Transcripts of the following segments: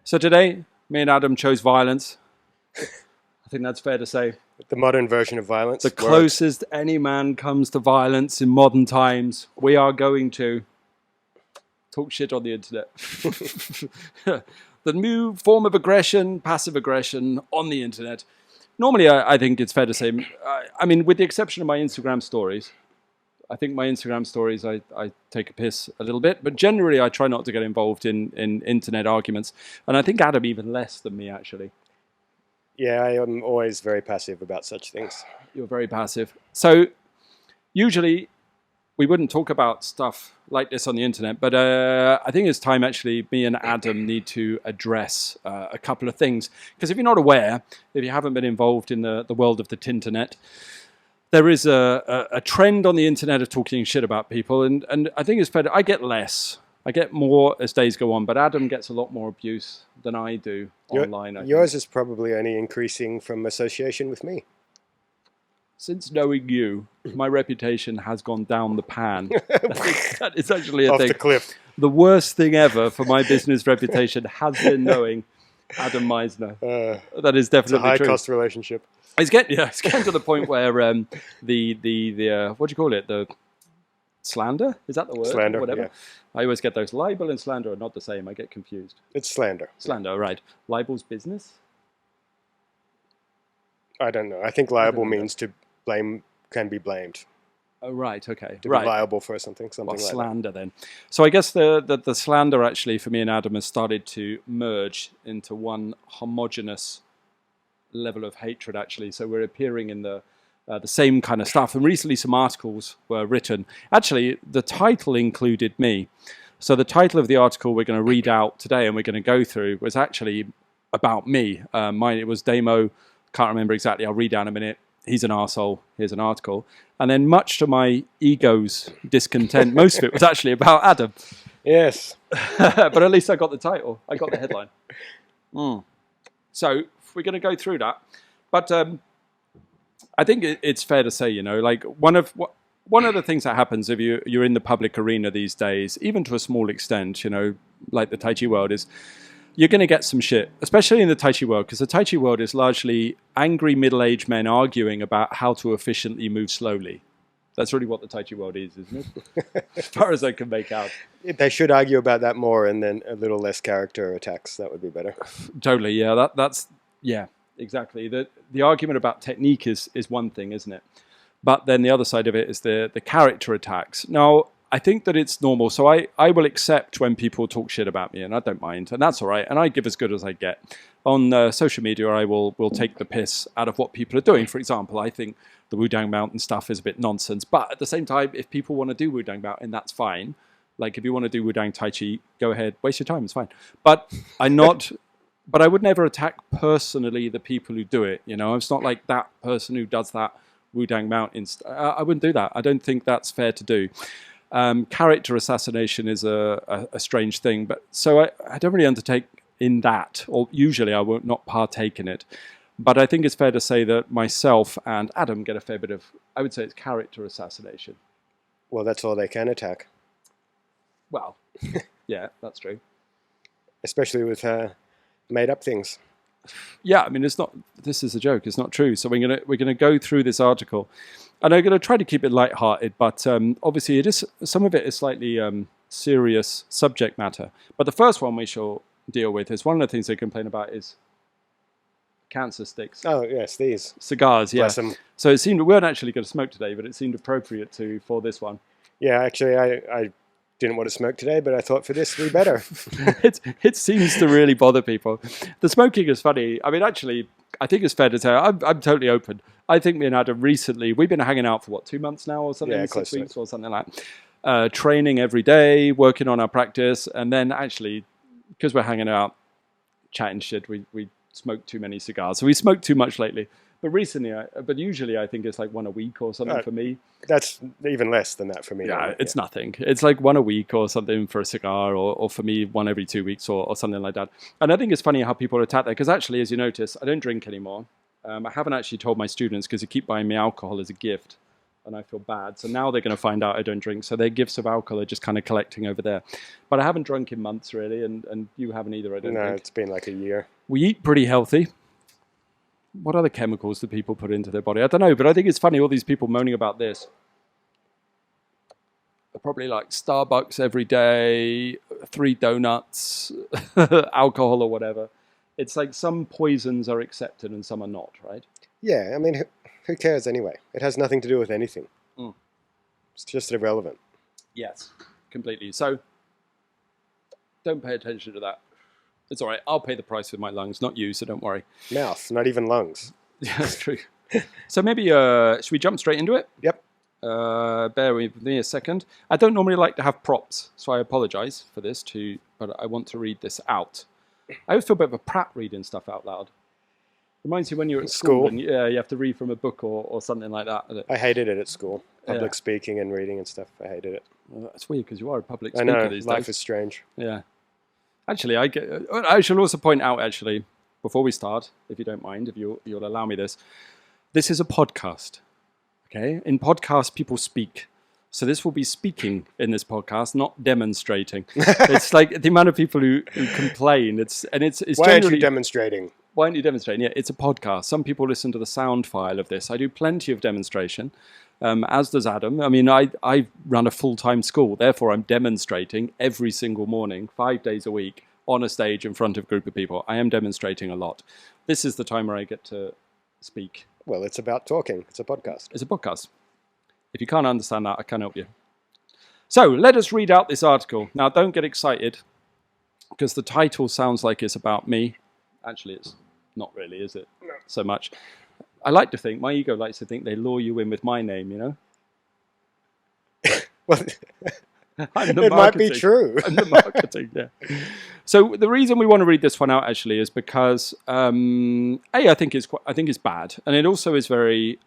So today, me and Adam chose violence. I think that's fair to say. The modern version of violence. The closest any man comes to violence in modern times. We are going to talk shit on the internet. The new form of aggression, passive aggression on the internet. Normally, I think it's fair to say, I mean, with the exception of my Instagram stories, I think my Instagram stories, I take a piss a little bit, but generally I try not to get involved in internet arguments. And I think Adam even less than me, actually. Yeah, I am always very passive about such things. You're very passive. So usually we wouldn't talk about stuff like this on the internet, but I think it's time actually me and Adam need to address a couple of things. Because if you're not aware, if you haven't been involved in the world of the Tinternet, there is a trend on the internet of talking shit about people, and I think it's fair. I get less. I get more as days go on, but Adam gets a lot more abuse than I do online. Yours is probably only increasing from association with me. Since knowing you, my reputation has gone down the pan. That is actually a Off thing. the cliff. The worst thing ever for my business reputation has been knowing Adam Mizner. That is definitely true. It's a high-cost relationship. It's getting to the point where the what do you call it? The slander? Is that the word? Slander, Whatever. yeah. I always get those. Libel and slander are not the same. I get confused. It's slander. Slander, right. Libel's business? I don't know. I think liable means to blame, can be blamed. Oh, right, okay. To right. be liable for something like slander then. So I guess the slander actually for me and Adam has started to merge into one homogenous level of hatred actually. So we're appearing in the same kind of stuff. And recently some articles were written. Actually, the title included me. So the title of the article we're going to read out today and we're going to go through was actually about me. It was Damo, can't remember exactly, I'll read down a minute. He's an arsehole, here's an article. And then much to my ego's discontent, most of it was actually about Adam. Yes. But at least I got the title, I got the headline. So we're going to go through that. But I think it's fair to say, like one of the things that happens if you're in the public arena these days, even to a small extent, like the Tai Chi world, is you're going to get some shit, especially in the Tai Chi world, because the Tai Chi world is largely angry middle-aged men arguing about how to efficiently move slowly. That's really what the Tai Chi world is, isn't it? As far as I can make out. They should argue about that more and then a little less character attacks. That would be better. Totally, yeah. Yeah, exactly. The argument about technique is one thing, isn't it? But then the other side of it is the character attacks. Now, I think that it's normal. So I will accept when people talk shit about me, and I don't mind. And that's all right. And I give as good as I get. On social media, I will take the piss out of what people are doing. For example, I think the Wudang Mountain stuff is a bit nonsense. But at the same time, if people want to do Wudang Mountain, that's fine. Like, if you want to do Wudang Tai Chi, go ahead. Waste your time. It's fine. But But I would never attack personally the people who do it. It's not like that person who does that Wudang Mountain. I wouldn't do that. I don't think that's fair to do. Character assassination is a strange thing, but so I don't really undertake in that, or usually I will not partake in it. But I think it's fair to say that myself and Adam get a fair bit of, I would say it's character assassination. Well, that's all they can attack. Well, yeah, that's true. Especially with made up things. Yeah, I mean, this is a joke, it's not true. So we're gonna go through this article. And I'm going to try to keep it lighthearted, but obviously some of it is slightly serious subject matter. But the first one we shall deal with is one of the things they complain about is cancer sticks. Oh, yes, these. Cigars, yeah. Bless 'em. So it seemed, we weren't actually going to smoke today, but it seemed appropriate for this one. Yeah, actually, I didn't want to smoke today, but I thought for this we better. It seems to really bother people. The smoking is funny. I mean, actually, I think it's fair to say, I'm totally open. I think me and Adam recently, we've been hanging out for 2 months now or something, Yeah, 6 weeks or something like that. Training every day, working on our practice, and then actually, because we're hanging out, chatting shit, we smoke too many cigars. So we smoked too much lately. But recently, but usually I think it's like one a week or something for me. That's even less than that for me. Yeah, it's nothing. It's like one a week or something for a cigar, or for me, one every 2 weeks or something like that. And I think it's funny how people attack that, because actually, as you notice, I don't drink anymore. I haven't actually told my students because they keep buying me alcohol as a gift. and I feel bad. So now they're going to find out I don't drink. So their gifts of alcohol are just kind of collecting over there. But I haven't drunk in months, really, and you haven't either, I don't think. No, it's been like a year. We eat pretty healthy. What other chemicals do people put into their body? I don't know, but I think it's funny, all these people moaning about this. They're probably like Starbucks every day, 3 donuts, alcohol or whatever. It's like some poisons are accepted and some are not, right? Yeah, I mean, who cares anyway? It has nothing to do with anything. It's just irrelevant. Yes, completely. So don't pay attention to that. It's all right. I'll pay the price with my lungs, not you, so don't worry. Mouth, not even lungs. Yeah, that's true. So maybe, should we jump straight into it? Yep. Bear with me a second. I don't normally like to have props, so I apologize for this, but I want to read this out. I always feel a bit of a prat reading stuff out loud. Reminds you when you're at school and you have to read from a book or something like that. I hated it at school. Public speaking and reading and stuff. I hated it. Well, that's weird because you are a public speaker I know, these days. life is strange. Yeah. Actually, I shall also point out, actually, before we start, if you don't mind, if you'll allow me this, this is a podcast. Okay? In podcasts, people speak. So this will be speaking in this podcast, not demonstrating. It's like the amount of people who complain. It's Why aren't you demonstrating? Why aren't you demonstrating? Yeah, it's a podcast. Some people listen to the sound file of this. I do plenty of demonstration, as does Adam. I mean, I run a full-time school. Therefore, I'm demonstrating every single morning, 5 days a week, on a stage in front of a group of people. I am demonstrating a lot. This is the time where I get to speak. Well, it's about talking. It's a podcast. It's a podcast. If you can't understand that, I can't help you. So let us read out this article. Now, don't get excited, because the title sounds like it's about me. Actually, it's not really, is it? No. So much. I like to think, my ego likes to think they lure you in with my name, you know? Well, it might be true. I'm the marketing, yeah. So the reason we want to read this one out actually is because I think it's bad, and it also is very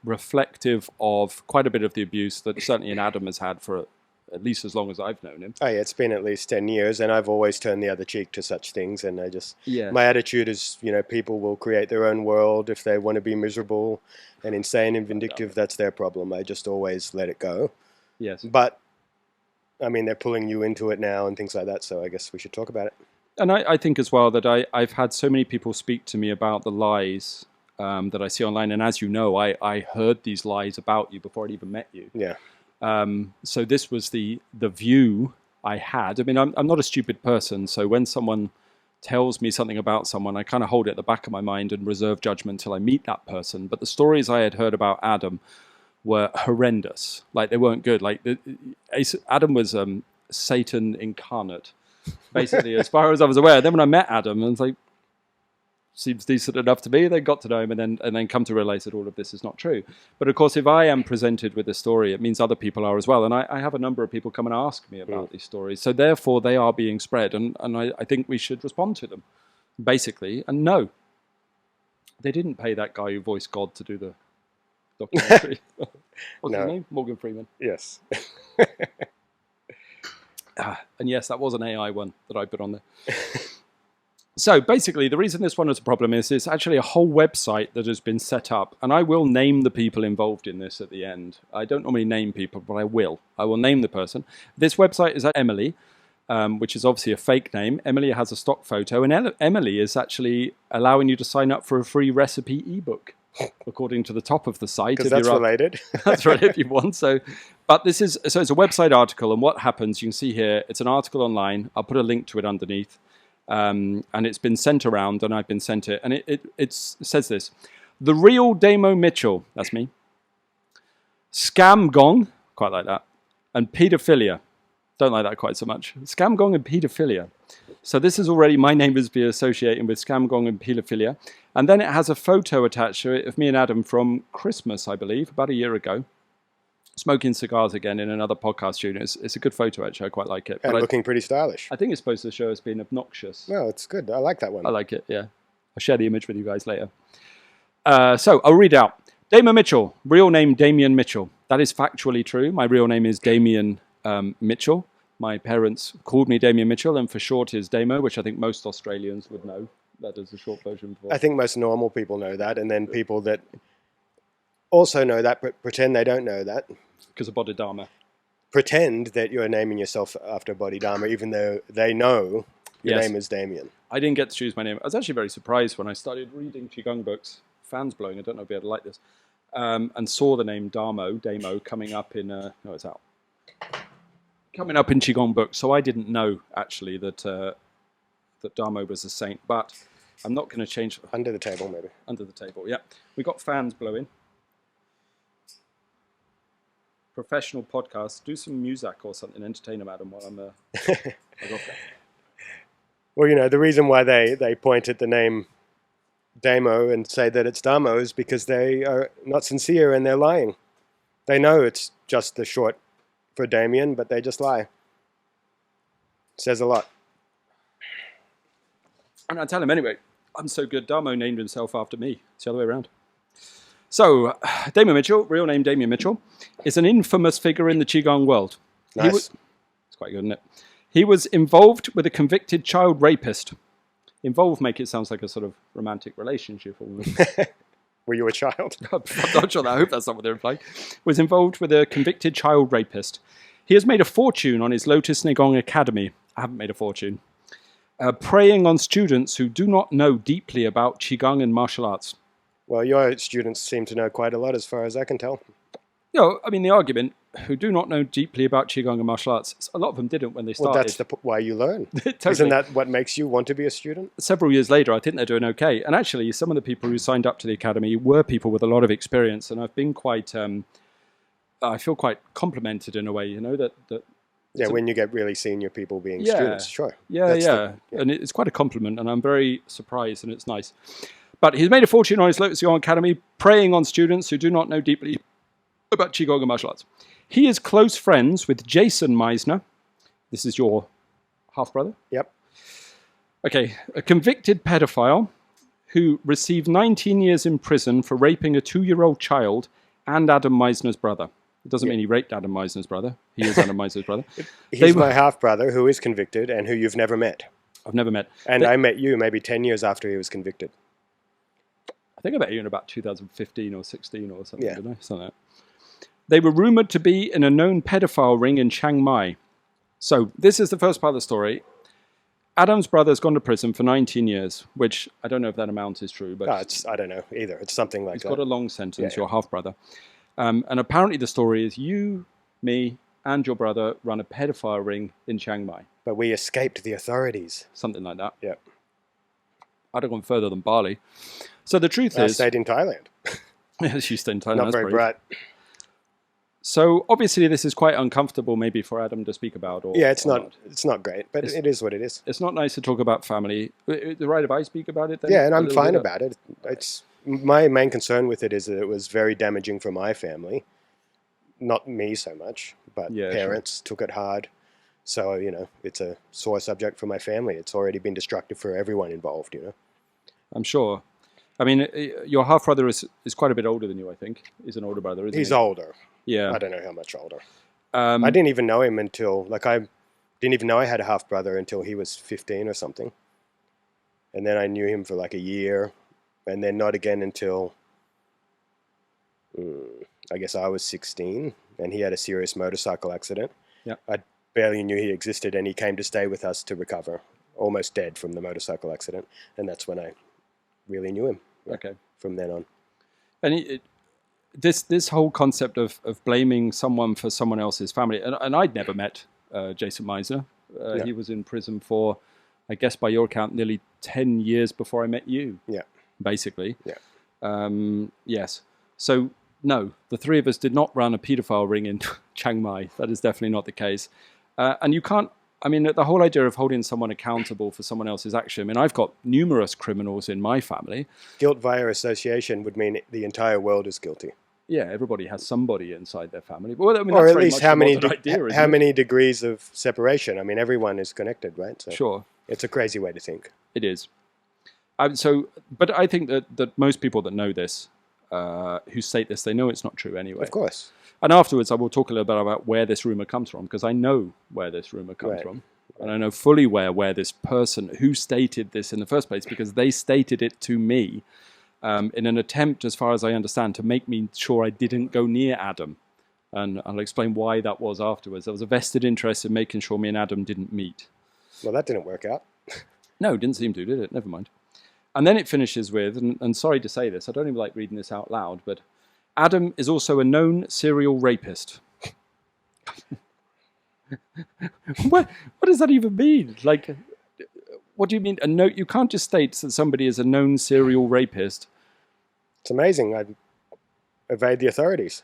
reflective of quite a bit of the abuse that certainly Adam has had for at least as long as I've known him. Oh yeah, it's been at least 10 years, and I've always turned the other cheek to such things. And my attitude is, people will create their own world if they want to be miserable and insane and vindictive. That's their problem. I just always let it go. Yes, but I mean, they're pulling you into it now and things like that, so I guess we should talk about it. And I think as well that I've had so many people speak to me about the lies that I see online. And as you know, I heard these lies about you before I'd even met you. Yeah. So this was the view I had. I mean, I'm not a stupid person, so when someone tells me something about someone, I kind of hold it at the back of my mind and reserve judgment till I meet that person. But the stories I had heard about Adam were horrendous. Like, they weren't good. Like, Adam was Satan incarnate, basically, as far as I was aware. Then when I met Adam, I was like, seems decent enough to me. Then got to know him, and then come to realize that all of this is not true. But of course, if I am presented with a story, it means other people are as well. And I have a number of people come and ask me about these stories. So therefore, they are being spread, and I think we should respond to them, basically. And no, they didn't pay that guy who voiced God to do the documentary. What's his name? Morgan Freeman. Yes. And yes, that was an AI one that I put on there. So basically, the reason this one is a problem is it's actually a whole website that has been set up, and I will name the people involved in this at the end. I don't normally name people, but I will. I will name the person. This website is Emily, which is obviously a fake name. Emily has a stock photo, and Emily is actually allowing you to sign up for a free recipe ebook, according to the top of the site. Because that's related. That's right, if you want. So it's a website article, and what happens, you can see here, it's an article online. I'll put a link to it underneath. And it's been sent around, and I've been sent it. And it says this: the real Damo Mitchell, that's me, scam Gong, quite like that, and pedophilia. Don't like that quite so much. Scam Gong and pedophilia. So this is already, my name is being associated with Scam Gong and pedophilia. And then it has a photo attached to it of me and Adam from Christmas, I believe, about a year ago. Smoking cigars again in another podcast studio. It's a good photo, actually. I quite like it. And looking pretty stylish. I think it's supposed to show us being obnoxious. No, it's good. I like that one. I like it, yeah. I'll share the image with you guys later. So I'll read out. Damo Mitchell, real name Damien Mitchell. That is factually true. My real name is Damien Mitchell. My parents called me Damien Mitchell, and for short is Damo, which I think most Australians would know. That is the short version. I think most normal people know that, and then people that also know that, but pretend they don't know that. Because of Bodhidharma. Pretend that you're naming yourself after Bodhidharma, even though they know your name is Damien. I didn't get to choose my name. I was actually very surprised when I started reading Qigong books, fans blowing, I don't know if you had like this, and saw the name Damo coming up in, it's out. Coming up in Qigong books. So I didn't know, actually, that Damo was a saint, but I'm not going to change. Under the table, maybe. Under the table, yeah. We got fans blowing. Professional podcast. Do some music or something. Entertain them, Adam, while I'm Well, the reason why they point at the name Damo and say that it's Damo is because they are not sincere and they're lying. They know it's just the short for Damien, but they just lie. It says a lot. And I tell him anyway, I'm so good, Damo named himself after me. It's the other way around. So, Damo Mitchell, real name Damien Mitchell, is an infamous figure in the Qigong world. Nice. It's quite good, isn't it? He was involved with a convicted child rapist. Involved make it sounds like a sort of romantic relationship. Were you a child? I'm not sure. I hope that's not what they're implying. Was involved with a convicted child rapist. He has made a fortune on his Lotus Gong Academy. I haven't made a fortune. Preying on students who do not know deeply about Qigong and martial arts. Well, your students seem to know quite a lot as far as I can tell. The argument, who do not know deeply about Qigong and martial arts, a lot of them didn't when they started. Well, that's why you learn. Totally. Isn't that what makes you want to be a student? Several years later, I think they're doing okay. And actually, some of the people who signed up to the academy were people with a lot of experience. And I've been quite, I feel quite complimented in a way, that yeah, when you get really senior people being students, sure. Yeah. And it's quite a compliment, and I'm very surprised, and it's nice. But he's made a fortune on his Lotus Gong Academy, preying on students who do not know deeply about Qigong and martial arts. He is close friends with Jason Mizner. This is your half-brother? Yep. Okay, a convicted pedophile who received 19 years in prison for raping a 2-year-old child and Adam Mizner's brother. It doesn't mean he raped Adam Mizner's brother. He is Adam Mizner's brother. He's my half-brother who is convicted and who you've never met. I've never met. And I met you maybe 10 years after he was convicted. I think I met you in about 2015 or 16 or something, didn't I? Something like that. They were rumored to be in a known pedophile ring in Chiang. So this is the first part of the story. Adam's brother's gone to prison for 19 years, which I don't know if that amount is true. But I don't know either. It's something like that. He's got a long sentence, your half-brother. And apparently the story is you, me, and your brother run a pedophile ring in Chiang. But we escaped the authorities. Something like that. Yeah. I'd have gone further than Bali. So the truth is... I stayed in Thailand. Yes, you stayed in Thailand. Not very bright. So obviously this is quite uncomfortable maybe for Adam to speak about. It's not great, but it is what it is. It's not nice to talk about family. Is it right if I speak about it then? Yeah, and I'm fine about it. My main concern with it is that it was very damaging for my family. Not me so much, but parents took it hard. So, it's a sore subject for my family. It's already been destructive for everyone involved, I'm sure. I mean, your half-brother is quite a bit older than you, I think. He's an older brother, isn't he? He's older. Yeah. I don't know how much older. I didn't even know him until, I didn't even know I had a half-brother until he was 15 or something. And then I knew him for a year, and then not again until, I guess I was 16, and he had a serious motorcycle accident. Yeah. I barely knew he existed, and he came to stay with us to recover, almost dead from the motorcycle accident. And that's when I really knew him. Okay. From then on. And this whole concept of blaming someone for someone else's family, and I'd never met Jason Mizner. He was in prison for, I guess by your account, nearly 10 years before I met you. Yeah. Basically. Yeah. Yes. So, no, the three of us did not run a paedophile ring in Chiang Mai. That is definitely not the case. And you can't, the whole idea of holding someone accountable for someone else's action. I've got numerous criminals in my family. Guilt via association would mean the entire world is guilty. Yeah, everybody has somebody inside their family. Well, or at least how many degrees of separation. Everyone is connected, right? So sure. It's a crazy way to think. It is. But I think that most people that know this, who state this, they know it's not true anyway. Of course. And afterwards, I will talk a little bit about where this rumor comes from, because I know where this rumor comes from. And I know fully where this person who stated this in the first place, because they stated it to me. in an attempt, as far as I understand, to make me sure I didn't go near Adam. And I'll explain why that was afterwards. There was a vested interest in making sure me and Adam didn't meet. Well, that didn't work out. No, it didn't seem to, did it? Never mind. And then it finishes with, and sorry to say this, I don't even like reading this out loud, but Adam is also a known serial rapist. What does that even mean? Like, what do you mean? You can't just state that somebody is a known serial rapist. It's amazing. I evade the authorities.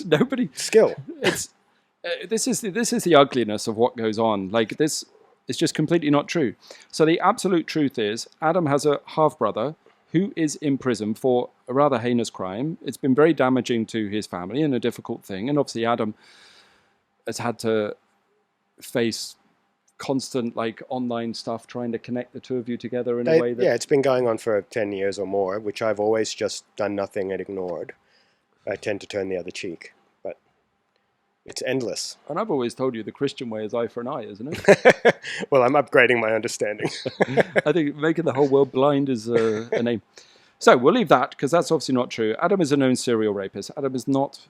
Nobody. Skill. This is the ugliness of what goes on. Like, this is just completely not true. So the absolute truth is, Adam has a half-brother who is in prison for a rather heinous crime. It's been very damaging to his family and a difficult thing. And obviously Adam has had to face constant online stuff trying to connect the two of you together in a way that... Yeah, it's been going on for 10 years or more, which I've always just done nothing and ignored. I tend to turn the other cheek, but it's endless. And I've always told you the Christian way is eye for an eye, isn't it? Well, I'm upgrading my understanding. I think making the whole world blind is a name. So we'll leave that, because that's obviously not true. Adam is a known serial rapist. Adam is not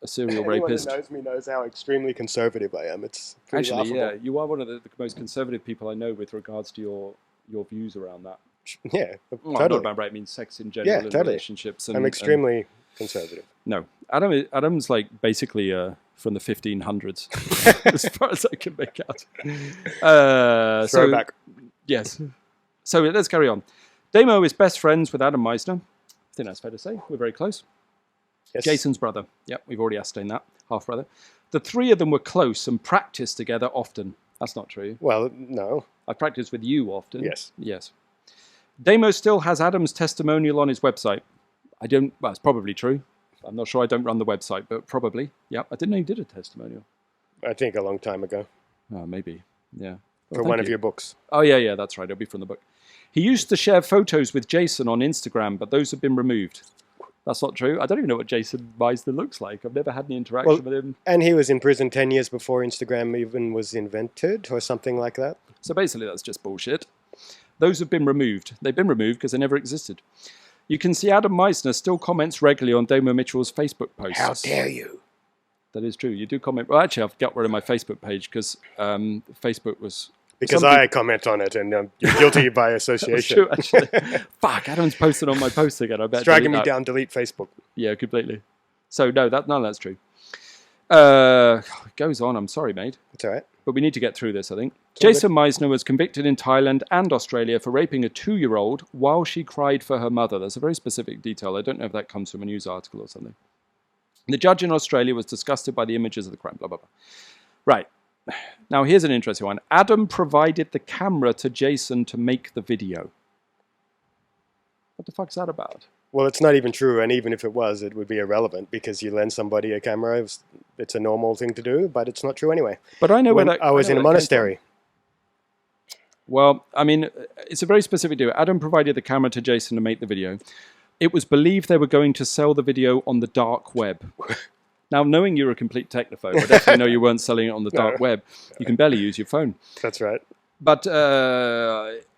a serial rapist. Anyone who knows me knows how extremely conservative I am. It's actually laughable. Yeah, you are one of the most conservative people I know with regards to your views around that. Yeah, well, totally. Not about rape, I mean sex in general, and totally. relationships. I'm extremely conservative. No, Adam's basically from the 1500s, as far as I can make out. Throwback. Yes. So let's carry on. Damo is best friends with Adam Mizner. I think that's fair to say. We're very close. Yes. Jason's brother. Yep, we've already ascertained that. Half-brother. The three of them were close and practiced together often. That's not true. Well, no. I practiced with you often. Yes. Yes. Damo still has Adam's testimonial on his website. Well, it's probably true. I'm not sure. I don't run the website, but probably. Yep. I didn't know you did a testimonial. I think a long time ago. Oh, maybe. Yeah. For one of your books. Oh, yeah, that's right. It'll be from the book. He used to share photos with Jason on Instagram, but those have been removed. That's not true. I don't even know what Jason Mizner looks like. I've never had any interaction with him. And he was in prison 10 years before Instagram even was invented or something like that. So basically that's just bullshit. Those have been removed. They've been removed because they never existed. You can see Adam Mizner still comments regularly on Damo Mitchell's Facebook posts. How dare you? That is true. You do comment. Well, actually, I've got rid of my Facebook page because Facebook was... Because I comment on it, and you're guilty by association. That's true, actually. Fuck, Adam's posted on my post again. I bet. It's dragging me down. Delete Facebook. Yeah, completely. So no, none of that's true. It goes on. I'm sorry, mate. It's all right. But we need to get through this, I think. Jason Mizner was convicted in Thailand and Australia for raping a 2-year-old while she cried for her mother. There's a very specific detail. I don't know if that comes from a news article or something. The judge in Australia was disgusted by the images of the crime. Blah blah blah. Right. Now, here's an interesting one. Adam provided the camera to Jason to make the video. What the fuck's that about? Well, it's not even true, and even if it was, it would be irrelevant because you lend somebody a camera. It's a normal thing to do, but it's not true anyway. But I know when I was in a monastery. Well, I mean, it's a very specific deal. Adam provided the camera to Jason to make the video. It was believed they were going to sell the video on the dark web. Now, knowing you're a complete technophobe, I definitely know you weren't selling it on the dark web. You can barely use your phone. That's right. But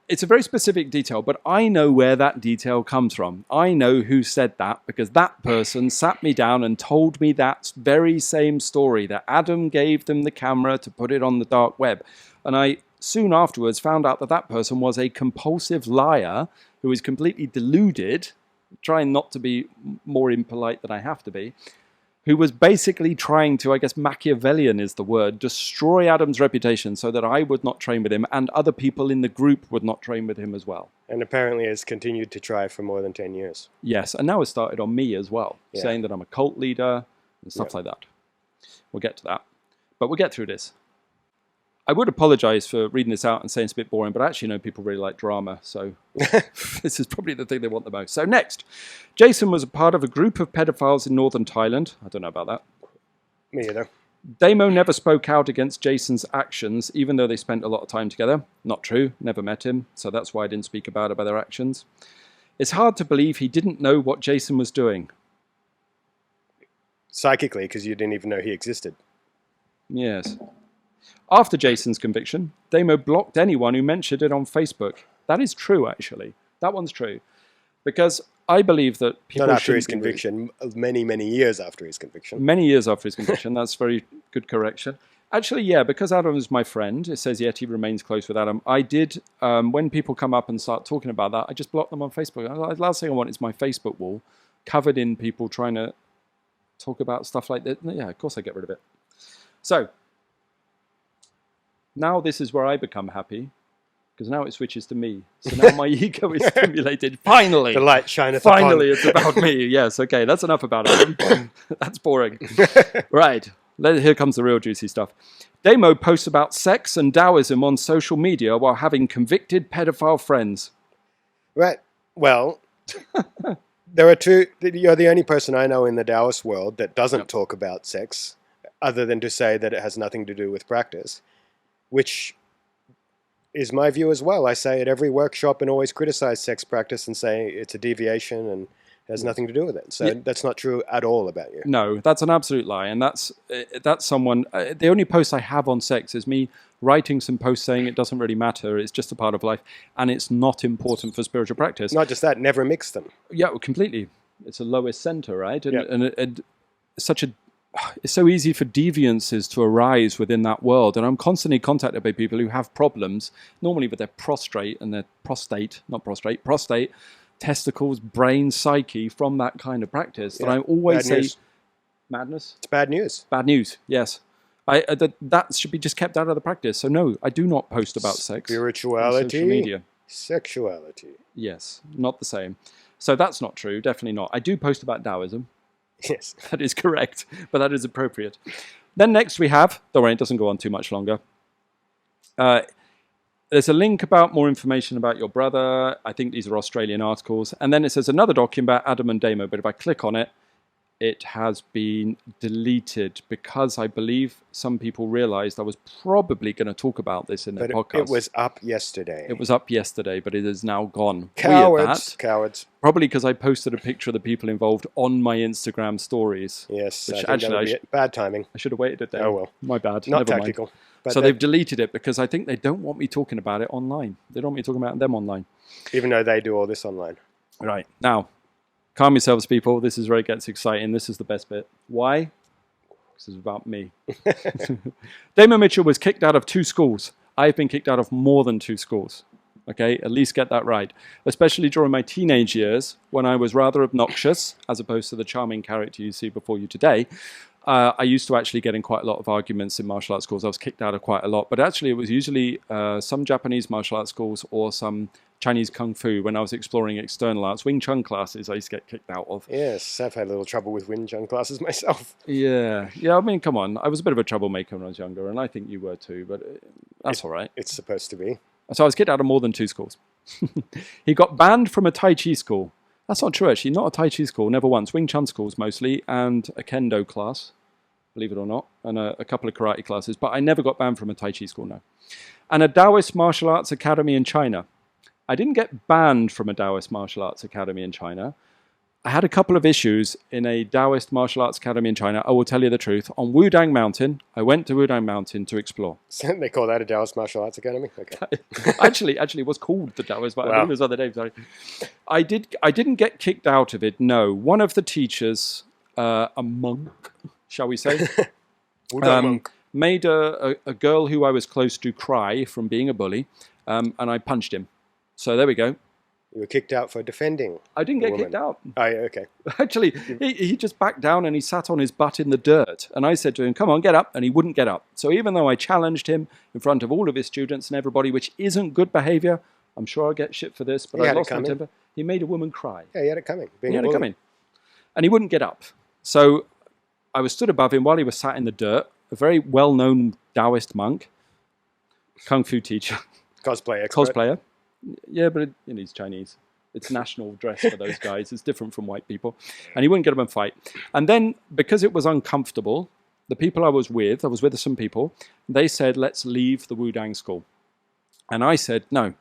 it's a very specific detail, but I know where that detail comes from. I know who said that because that person sat me down and told me that very same story, that Adam gave them the camera to put it on the dark web. And I soon afterwards found out that that person was a compulsive liar who is completely deluded, trying not to be more impolite than I have to be, who was basically trying to, I guess Machiavellian is the word, destroy Adam's reputation so that I would not train with him and other people in the group would not train with him as well. And apparently has continued to try for more than 10 years. Yes, and now it's started on me as well, saying that I'm a cult leader and stuff like that. We'll get to that. But we'll get through this. I would apologize for reading this out and saying it's a bit boring, but I actually know people really like drama, so this is probably the thing they want the most. So next, Jason was a part of a group of pedophiles in northern Thailand. I don't know about that. Me either. Damo never spoke out against Jason's actions, even though they spent a lot of time together. Not true, never met him, so that's why I didn't speak about their actions. It's hard to believe he didn't know what Jason was doing. Psychically, because you didn't even know he existed. Yes. After Jason's conviction, Damo blocked anyone who mentioned it on Facebook. That is true, actually. That one's true. Because I believe that people not after his shouldn't be conviction, many years after his conviction. Many years after his conviction. That's very good correction. Actually, yeah, because Adam is my friend, it says yet he remains close with Adam. I did, when people come up and start talking about that, I just block them on Facebook. The last thing I want is my Facebook wall covered in people trying to talk about stuff like that. Yeah, of course I get rid of it. So, now this is where I become happy, because now it switches to me. So now my ego is stimulated. Finally! The light shineth Finally, upon. it's about me. Yes, okay, that's enough about Adam. That's boring. Right. Here comes the real juicy stuff. Damo posts about sex and Taoism on social media while having convicted pedophile friends. Right. Well, there are two. You're the only person I know in the Taoist world that doesn't talk about sex, other than to say that it has nothing to do with practice, which is my view as well. I say at every workshop and always criticize sex practice and say it's a deviation and has nothing to do with it. So that's not true at all about you. No, that's an absolute lie. And that's someone, the only post I have on sex is me writing some posts saying it doesn't really matter, it's just a part of life, and it's not important for spiritual practice. Not just that, never mix them. Yeah, completely. It's a lowest center, right? And it's so easy for deviances to arise within that world. And I'm constantly contacted by people who have problems, normally with their prostate, testicles, brain, psyche, from that kind of practice. That I always say, madness. It's bad news. Bad news. Yes, that should be just kept out of the practice. So no, I do not post about sex. Spirituality, on social media. Sexuality. Yes, not the same. So that's not true. Definitely not. I do post about Taoism. Yes, that is correct, but that is appropriate. Then next we have, don't worry, it doesn't go on too much longer. There's a link about more information about your brother. I think these are Australian articles. And then it says another document about Adam and Damo, but if I click on it, it has been deleted because I believe some people realized I was probably going to talk about this in their podcast. It was up yesterday. It was up yesterday, but it is now gone. Cowards. Cowards. Probably because I posted a picture of the people involved on my Instagram stories. Yes, which bad timing. I should have waited a day. Oh well. My bad. Not Never tactical. So they've deleted it because I think they don't want me talking about it online. They don't want me talking about them online. Even though they do all this online. Right. Now, calm yourselves, people. This is where it gets exciting. This is the best bit. Why? This is about me. Damo Mitchell was kicked out of 2 schools. I've been kicked out of more than 2 schools. Okay, at least get that right. Especially during my teenage years, when I was rather obnoxious, as opposed to the charming character you see before you today. I used to actually get in quite a lot of arguments in martial arts schools. I was kicked out of quite a lot. But actually, it was usually some Japanese martial arts schools or some Chinese Kung Fu when I was exploring external arts. Wing Chun classes I used to get kicked out of. Yes, I've had a little trouble with Wing Chun classes myself. Yeah, I mean, come on. I was a bit of a troublemaker when I was younger, and I think you were too, but that's all right. It's supposed to be. So I was kicked out of more than 2 schools. He got banned from a Tai Chi school. That's not true, actually. Not a Tai Chi school, never once. Wing Chun schools mostly, and a Kendo class, believe it or not, and a couple of karate classes. But I never got banned from a Tai Chi school, no. And a Taoist martial arts academy in China. I didn't get banned from a Taoist martial arts academy in China. I had a couple of issues in a Taoist martial arts academy in China. I will tell you the truth. On Wudang Mountain, I went to Wudang Mountain to explore. So they call that a Taoist martial arts academy? Okay. Actually, it was called the Taoist, but I believe it was other names. Sorry. I didn't get kicked out of it. No, one of the teachers, a monk, shall we say, made a girl who I was close to cry from being a bully, and I punched him. So there we go. You were kicked out for defending. I didn't get kicked out. Oh, yeah, okay. Actually, he just backed down and he sat on his butt in the dirt. And I said to him, come on, get up. And he wouldn't get up. So even though I challenged him in front of all of his students and everybody, which isn't good behavior, I'm sure I'll get shit for this, but I lost my temper. He made a woman cry. Yeah, he had it coming. He had it coming. And he wouldn't get up. So I was stood above him while he was sat in the dirt, a very well-known Taoist monk, Kung Fu teacher. Cosplay expert. Cosplayer. Yeah, but he's Chinese. It's national dress for those guys. It's different from white people. And he wouldn't get up and fight. And then, because it was uncomfortable, the people I was with some people, they said, let's leave the Wudang school. And I said, no.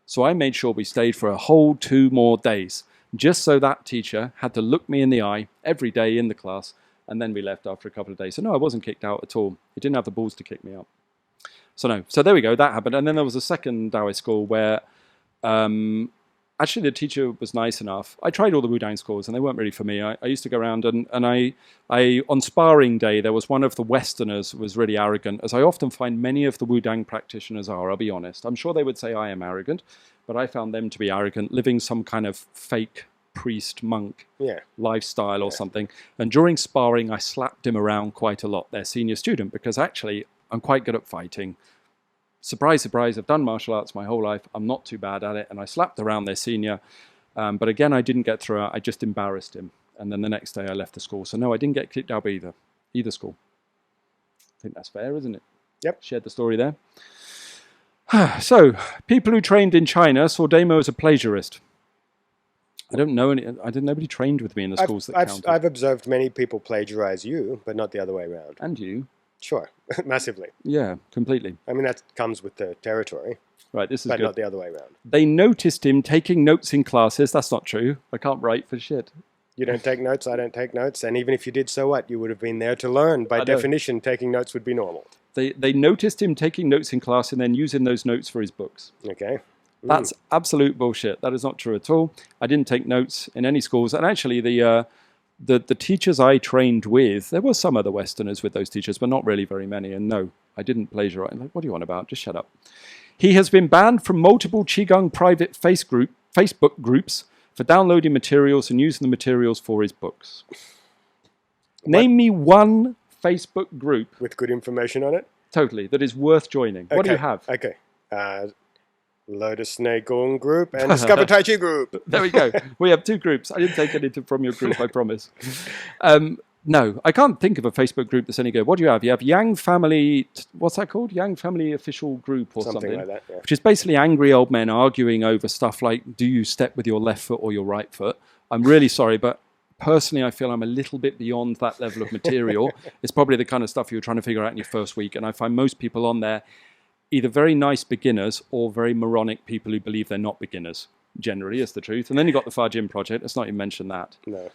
So I made sure we stayed for a whole 2 more days, just so that teacher had to look me in the eye every day in the class. And then we left after a couple of days. So no, I wasn't kicked out at all. He didn't have the balls to kick me out. So no. So there we go. That happened. And then there was a second Taoist school where actually, the teacher was nice enough. I tried all the Wudang schools, and they weren't really for me. I used to go around, and I on sparring day, there was one of the Westerners who was really arrogant, as I often find many of the Wudang practitioners are, I'll be honest. I'm sure they would say I am arrogant, but I found them to be arrogant, living some kind of fake priest monk lifestyle or something. And during sparring, I slapped him around quite a lot, their senior student, because actually I'm quite good at fighting. Surprise, surprise, I've done martial arts my whole life. I'm not too bad at it. And I slapped around their senior. But again, I didn't get through it. I just embarrassed him. And then the next day I left the school. So no, I didn't get kicked out by either school. I think that's fair, isn't it? Yep. Shared the story there. So, people who trained in China saw Damo as a plagiarist. I don't know any. Nobody trained with me in the schools that counted. I've observed many people plagiarize you, but not the other way around. And you. Sure, massively. Yeah, completely. I mean, that comes with the territory. Right, this is but good. Not the other way around. They noticed him taking notes in classes. That's not true. I can't write for shit. You don't take notes, I don't take notes. And even if you did, so what? You would have been there to learn. By definition, taking notes would be normal. They noticed him taking notes in class and then using those notes for his books. Okay. That's absolute bullshit. That is not true at all. I didn't take notes in any schools. And actually, the teachers I trained with, there were some other Westerners with those teachers, but not really very many. And no, I didn't plagiarize. Like, what do you want about? Just shut up. He has been banned from multiple Qigong private Facebook groups for downloading materials and using the materials for his books. Name me one Facebook group with good information on it. Totally, that is worth joining. Okay. What do you have? Okay. Lotus and Gong group and Discover Tai Chi group. There we go. We have two groups. I didn't take anything from your group, I promise. No, I can't think of a Facebook group that's any good. What do you have? You have Yang Family, what's that called? Yang Family Official Group or something like that, yeah. Which is basically angry old men arguing over stuff like, do you step with your left foot or your right foot? I'm really sorry, but personally, I feel I'm a little bit beyond that level of material. It's probably the kind of stuff you're trying to figure out in your first week. And I find most people on there either very nice beginners or very moronic people who believe they're not beginners, generally, is the truth. And then you've got the Far Gym Project. Let's not even mention that. No.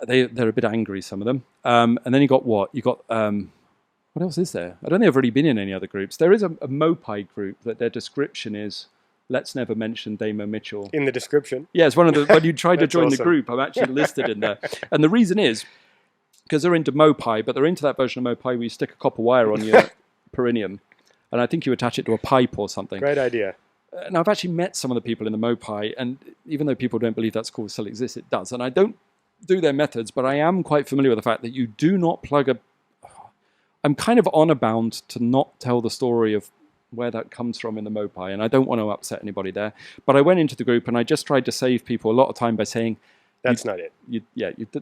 They're a bit angry, some of them. And then you got what? You got, what else is there? I don't think I've really been in any other groups. There is a Mopai group that their description is, let's never mention Damo Mitchell. In the description? Yeah, it's one of the, when you try to join awesome. The group, I'm actually listed in there. And the reason is, because they're into Mopai, but they're into that version of Mopai where you stick a copper wire on your perineum. And I think you attach it to a pipe or something. Great idea. And I've actually met some of the people in the Mopai, and even though people don't believe that school still exists, it does. And I don't do their methods, but I am quite familiar with the fact that you do not plug a... I'm kind of honor bound to not tell the story of where that comes from in the Mopai, and I don't want to upset anybody there. But I went into the group, and I just tried to save people a lot of time by saying... That's not it.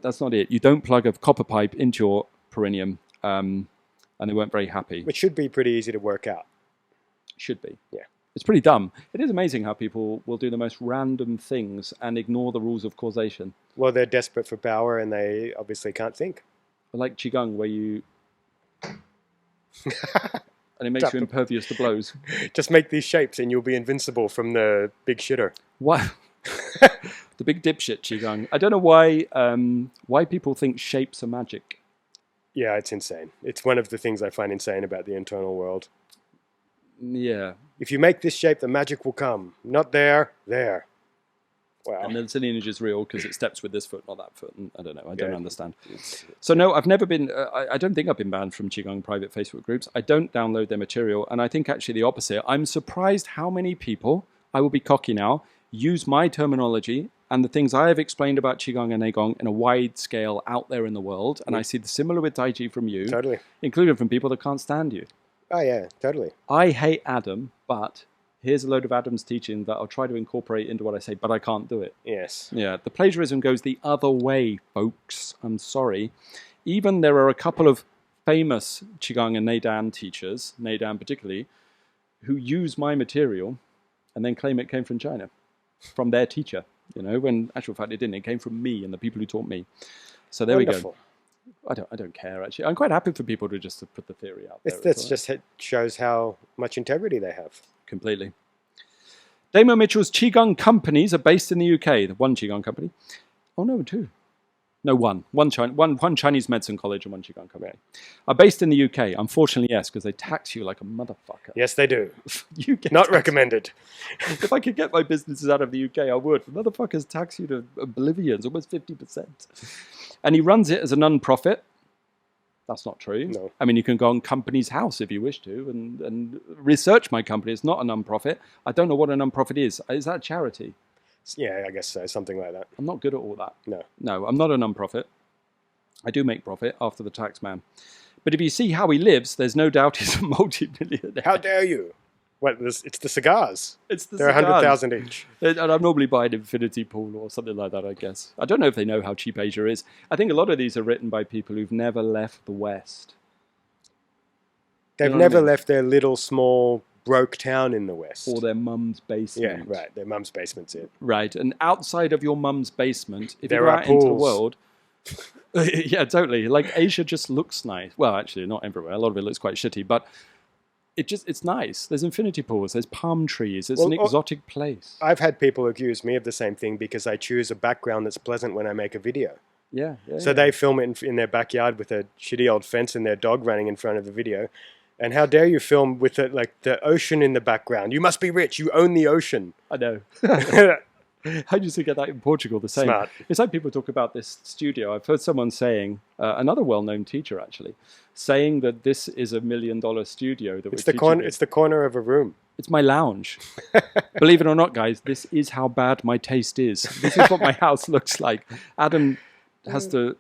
That's not it. You don't plug a copper pipe into your perineum. And they weren't very happy. Which should be pretty easy to work out. Should be. Yeah. It's pretty dumb. It is amazing how people will do the most random things and ignore the rules of causation. Well, they're desperate for power and they obviously can't think. Like Qigong, where you... and it makes you impervious to blows. Just make these shapes and you'll be invincible from the big shitter. What? The big dipshit Qigong. I don't know why people think shapes are magic. Yeah, it's insane. It's one of the things I find insane about the internal world. Yeah. If you make this shape, the magic will come. Not there, there. Wow. And the lineage is real because it steps with this foot, not that foot. And I don't know. I don't understand. So no, I've never been... I don't think I've been banned from Qigong private Facebook groups. I don't download their material. And I think actually the opposite. I'm surprised how many people, I will be cocky now, use my terminology and the things I have explained about Qigong and Neigong in a wide scale out there in the world. And I see the similar with Tai Chi from you. Totally. Including from people that can't stand you. Oh, yeah, totally. I hate Adam, but here's a load of Adam's teaching that I'll try to incorporate into what I say, but I can't do it. Yes. Yeah, the plagiarism goes the other way, folks. I'm sorry. Even there are a couple of famous Qigong and Neidan teachers, Neidan particularly, who use my material and then claim it came from China, from their teacher. You know, when in actual fact it didn't. It came from me and the people who taught me. So there Wonderful. We go. I don't care actually. I'm quite happy for people to just put the theory out there. That's just shows how much integrity they have. Completely. Damo Mitchell's Qigong companies are based in the UK. The one Qigong company. Oh no, two. No, one Chinese medicine college and one Qigong company. Are based in the UK. Unfortunately, yes, because they tax you like a motherfucker. Yes, they do. You get not taxed. Recommended. If I could get my businesses out of the UK, I would. Motherfuckers tax you to oblivion. It's almost 50%. And he runs it as a non-profit. That's not true. No. I mean, you can go on Company's House if you wish to and research my company. It's not a non-profit. I don't know what a non-profit is. Is that a charity? Yeah, I guess so. Something like that. I'm not good at all that. No, I'm not a non-profit. I do make profit after the tax man. But if you see how he lives, there's no doubt he's a multi-millionaire. How dare you? What? It's the cigars. They're cigars. 100,000 each. And I'm normally buying Infinity Pool or something like that, I guess. I don't know if they know how cheap Asia is. I think a lot of these are written by people who've never left the West. They've never left their little, small, broke town in the West. Or their mum's basement. Yeah, right. Their mum's basement's it. Right. And outside of your mum's basement, if there you go are out pools. into the world... yeah, totally. Like, Asia just looks nice. Well, actually, not everywhere. A lot of it looks quite shitty, but... It's nice. There's infinity pools. There's palm trees. It's an exotic place. I've had people accuse me of the same thing because I choose a background that's pleasant when I make a video. Yeah. So they film it in their backyard with a shitty old fence and their dog running in front of the video. And how dare you film with the ocean in the background? You must be rich. You own the ocean. I know. I used to get that in Portugal, the same. Smart. It's like people talk about this studio. I've heard someone saying, another well-known teacher actually, saying that this is $1 million studio that it's the corner of a room. It's my lounge. Believe it or not, guys, this is how bad my taste is. This is what my house looks like. Adam has to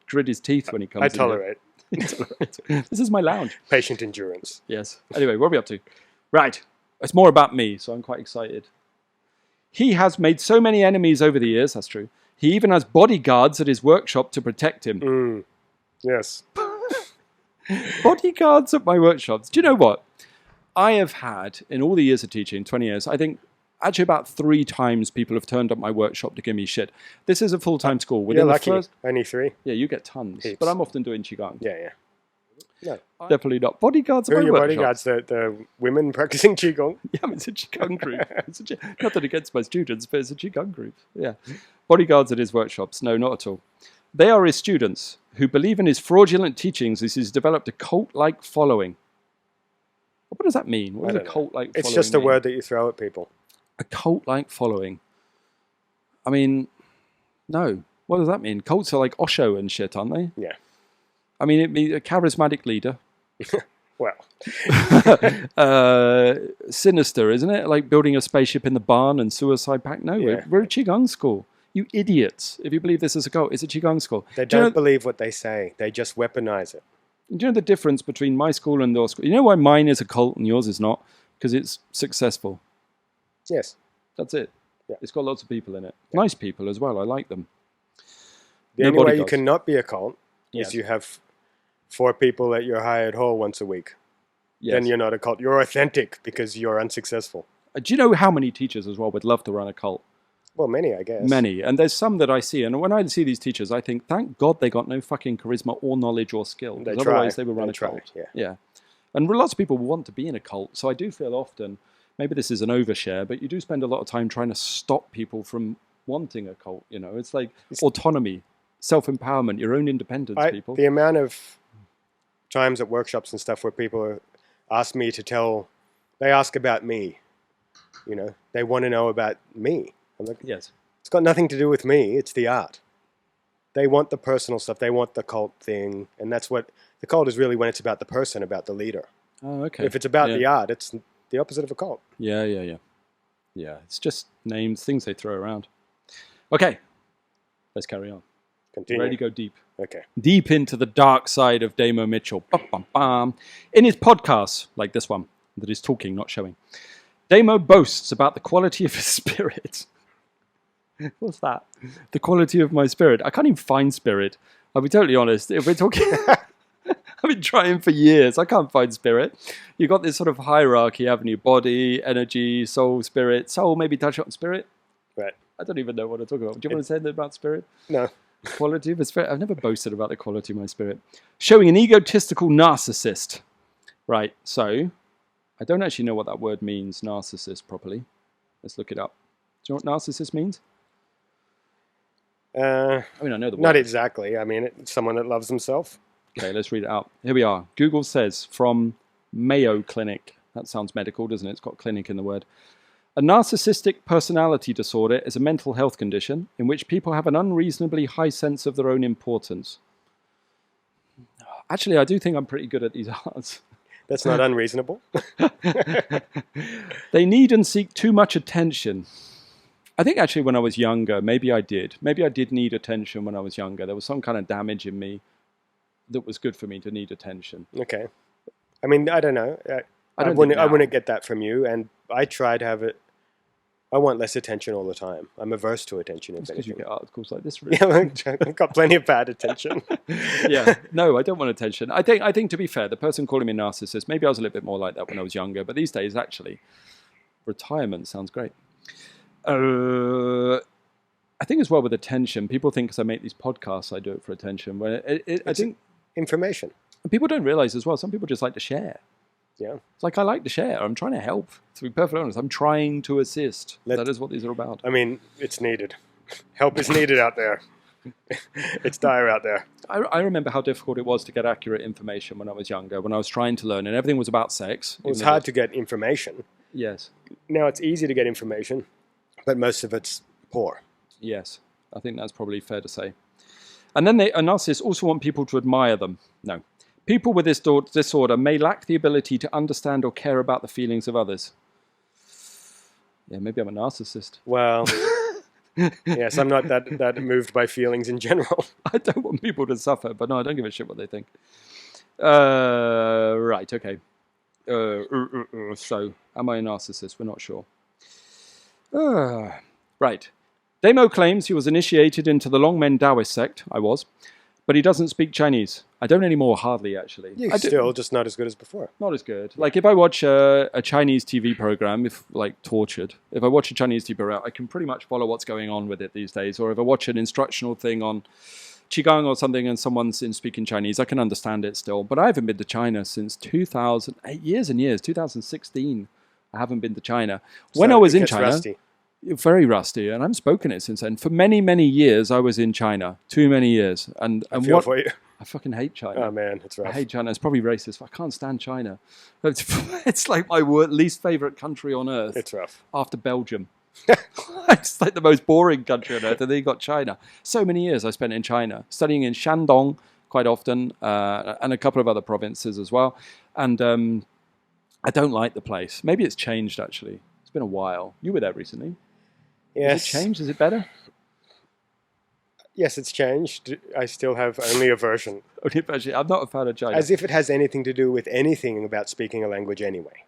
grit his teeth when he comes in. I tolerate. This is my lounge. Patient endurance. Yes. Anyway, what are we up to? Right. It's more about me, so I'm quite excited. He has made so many enemies over the years, that's true. He even has bodyguards at his workshop to protect him. Yes. Bodyguards at my workshops. Do you know what? I have had, in all the years of teaching, 20 years, I think actually about 3 times people have turned up my workshop to give me shit. This is a full-time school. You're lucky. Only 3. Yeah, you get tons. Heaps. But I'm often doing Qigong. Yeah. No. Definitely not. Bodyguards at my Who are your workshops. bodyguards? The women practicing Qigong? Yeah, it's a Qigong group. Nothing against my students, but it's a Qigong group. Yeah. Bodyguards at his workshops. No, not at all. They are his students who believe in his fraudulent teachings as he's developed a cult-like following. What does that mean? What does a cult-like following It's just a mean? word that you throw at people. A cult-like following. I mean, no. What does that mean? Cults are like Osho and shit, aren't they? Yeah. I mean, it means a charismatic leader. Well. Sinister, isn't it? Like building a spaceship in the barn and suicide pact. No, we're a Qigong school. You idiots. If you believe this is a cult, it's a Qigong school. They don't believe what they say. They just weaponize it. Do you know the difference between my school and your school? You know why mine is a cult and yours is not? Because it's successful. Yes. That's it. Yeah. It's got lots of people in it. Nice people as well. I like them. The only way you cannot be a cult is you have 4 people at your hired hall once a week. Yes. Then you're not a cult. You're authentic because you're unsuccessful. Do you know how many teachers as well would love to run a cult? Well, many, I guess. Many. And there's some that I see. And when I see these teachers, I think, thank God they got no fucking charisma or knowledge or skill. Because otherwise they would run a cult. Yeah. And lots of people want to be in a cult. So I do feel often, maybe this is an overshare, but you do spend a lot of time trying to stop people from wanting a cult. You know, it's like autonomy, self-empowerment, your own independence, people. The amount of times at workshops and stuff where people ask me to tell, they ask about me. You know, they want to know about me. I'm like, yes. It's got nothing to do with me. It's the art. They want the personal stuff. They want the cult thing. And that's what the cult is really, when it's about the person, about the leader. Oh, okay. If it's about the art, it's the opposite of a cult. Yeah. Yeah, it's just names, things they throw around. Okay, let's carry on. Continue. Ready to go deep. Okay. Deep into the dark side of Damo Mitchell. In his podcasts, like this one, that is talking, not showing, Damo boasts about the quality of his spirit. What's that? The quality of my spirit. I can't even find spirit. I'll be totally honest. If we're talking... I've been trying for years. I can't find spirit. You've got this sort of hierarchy, haven't you? Body, energy, soul, spirit. Soul, maybe touch on spirit. Right. I don't even know what to talk about. Do you want to say anything about spirit? No. Quality of a spirit? I've never boasted about the quality of my spirit. Showing an egotistical narcissist. Right, so... I don't actually know what that word means, narcissist, properly. Let's look it up. Do you know what narcissist means? I mean, I know the word. Not exactly. I mean, it's someone that loves himself. Okay, let's read it out. Here we are. Google says from Mayo Clinic. That sounds medical, doesn't it? It's got clinic in the word. A narcissistic personality disorder is a mental health condition in which people have an unreasonably high sense of their own importance. Actually, I do think I'm pretty good at these arts. That's not unreasonable. They need and seek too much attention. I think actually when I was younger, maybe I did. Maybe I did need attention when I was younger. There was some kind of damage in me that was good for me to need attention. Okay. I mean, I don't know. I wouldn't get that from you. And I try to have it. I want less attention all the time. I'm averse to attention. It's because you get articles like this. Really. Yeah, I've got plenty of bad attention. Yeah. No, I don't want attention. I think to be fair, the person calling me a narcissist, maybe I was a little bit more like that when I was younger. But these days, actually, retirement sounds great. I think as well with attention, people think because I make these podcasts, I do it for attention. I think information. People don't realize as well, some people just like to share. Yeah. It's like, I like to share. I'm trying to help. To be perfectly honest, I'm trying to assist. That is what these are about. I mean, it's needed. Help is needed out there. It's dire out there. I remember how difficult it was to get accurate information when I was younger, when I was trying to learn, and everything was about sex. It was hard to get information. Yes. Now it's easy to get information, but most of it's poor. Yes, I think that's probably fair to say. And then narcissists also want people to admire them. No. People with this disorder may lack the ability to understand or care about the feelings of others. Yeah, maybe I'm a narcissist. Well, yes, I'm not that moved by feelings in general. I don't want people to suffer, but no, I don't give a shit what they think. Right, okay. So, am I a narcissist? We're not sure. Right. Damo claims he was initiated into the Longmen Taoist sect. I was. But he doesn't speak Chinese. I don't anymore, hardly, actually. You're still just not as good as before. Not as good. Like, if I watch a Chinese TV program, if Tortured, if I watch a Chinese TV program, I can pretty much follow what's going on with it these days. Or if I watch an instructional thing on Qigong or something and someone's speaking Chinese, I can understand it still. But I haven't been to China since 2008, years and years, 2016. I haven't been to China. When I was in China... Rusty. Very rusty, and I haven't spoken it since then. For many, many years, I was in China. Too many years. And feel for you. I fucking hate China. Oh, man, it's rough. I hate China. It's probably racist. I can't stand China. It's like my least favorite country on earth. It's rough. After Belgium. It's like the most boring country on earth, and then you got China. So many years I spent in China, studying in Shandong quite often, and a couple of other provinces as well. And I don't like the place. Maybe it's changed, actually. It's been a while. You were there recently. Yes. Has it changed? Is it better? Yes, it's changed. I still have only aversion. I'm not a fan of China. As if it has anything to do with anything about speaking a language anyway.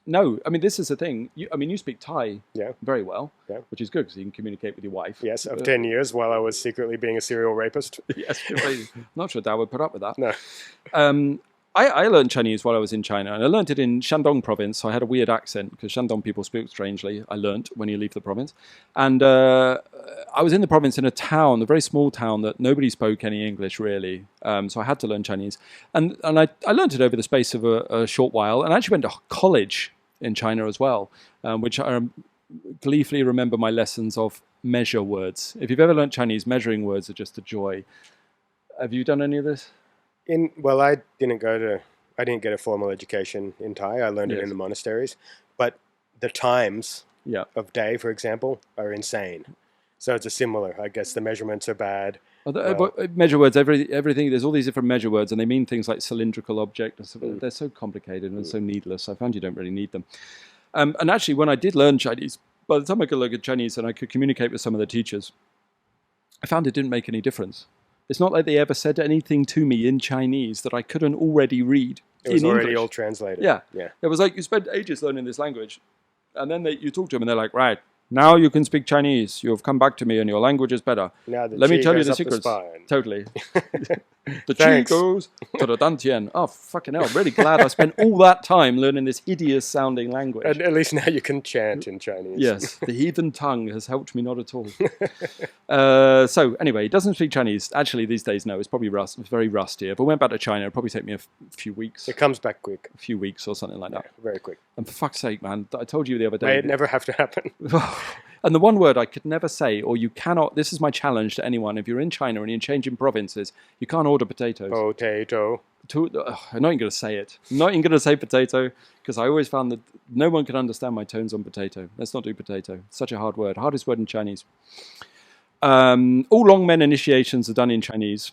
No, I mean, this is the thing. You speak Thai very well, which is good because you can communicate with your wife. Yes, of 10 years while I was secretly being a serial rapist. Yes, I'm not sure Dad would put up with that. No. I learned Chinese while I was in China, and I learned it in Shandong province, so I had a weird accent, because Shandong people speak strangely, I learned when you leave the province. And I was in the province in a town, a very small town, that nobody spoke any English, really. So I had to learn Chinese. And I learned it over the space of a short while, and I actually went to college in China as well, which I gleefully remember my lessons of measure words. If you've ever learned Chinese, measuring words are just a joy. Have you done any of this? Well, I didn't get a formal education in Thai. I learned it in the monasteries. But the times of day, for example, are insane. So it's a similar. I guess the measurements are bad. Measure words, everything. There's all these different measure words, and they mean things like cylindrical object. They're so complicated and so needless. I found you don't really need them. And actually, when I did learn Chinese, by the time I could look at Chinese and I could communicate with some of the teachers, I found it didn't make any difference. It's not like they ever said anything to me in Chinese that I couldn't already read. It was already all translated. Yeah. It was like you spent ages learning this language, and then you talk to them, and they're like, right, now you can speak Chinese. You have come back to me, and your language is better. Let me tell you the secrets. Totally. The chi goes to the dantian. Oh, fucking hell. I'm really glad I spent all that time learning this hideous-sounding language. And at least now you can chant in Chinese. Yes, the heathen tongue has helped me not at all. So, anyway, he doesn't speak Chinese. Actually, these days, no. It's probably very rusty. If I went back to China, it'd probably take me a few weeks. It comes back quick. A few weeks or something like that. Very quick. And for fuck's sake, man, I told you the other day. May it never have to happen. And the one word I could never say, or you cannot, this is my challenge to anyone, if you're in China and you're changing provinces, you can't order potatoes. Potato. I'm not even going to say it. I'm not even going to say potato, because I always found that no one can understand my tones on potato. Let's not do potato. Such a hard word. Hardest word in Chinese. All long men initiations are done in Chinese.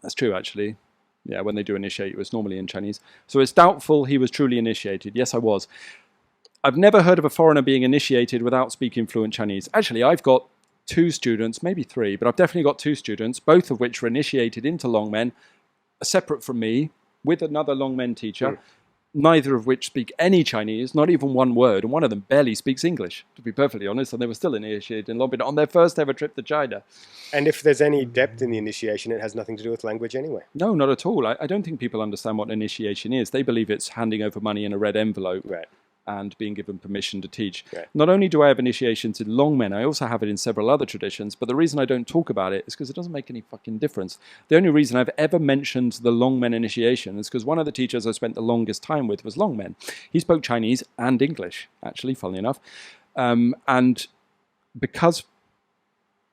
That's true, actually. Yeah, when they do initiate you, it's normally in Chinese. So it's doubtful he was truly initiated. Yes, I was. I've never heard of a foreigner being initiated without speaking fluent Chinese. Actually, I've got 2 students, maybe 3, but I've definitely got 2 students, both of which were initiated into Longmen, separate from me, with another Longmen teacher, neither of which speak any Chinese, not even one word, and one of them barely speaks English, to be perfectly honest, and they were still initiated in Longmen on their first ever trip to China. And if there's any depth in the initiation, it has nothing to do with language anyway. No, not at all. I don't think people understand what initiation is. They believe it's handing over money in a red envelope. Right. And being given permission to teach. Right. Not only do I have initiations in Longmen, I also have it in several other traditions, but the reason I don't talk about it is because it doesn't make any fucking difference. The only reason I've ever mentioned the Longmen initiation is because one of the teachers I spent the longest time with was Longmen. He spoke Chinese and English, actually, funnily enough. And because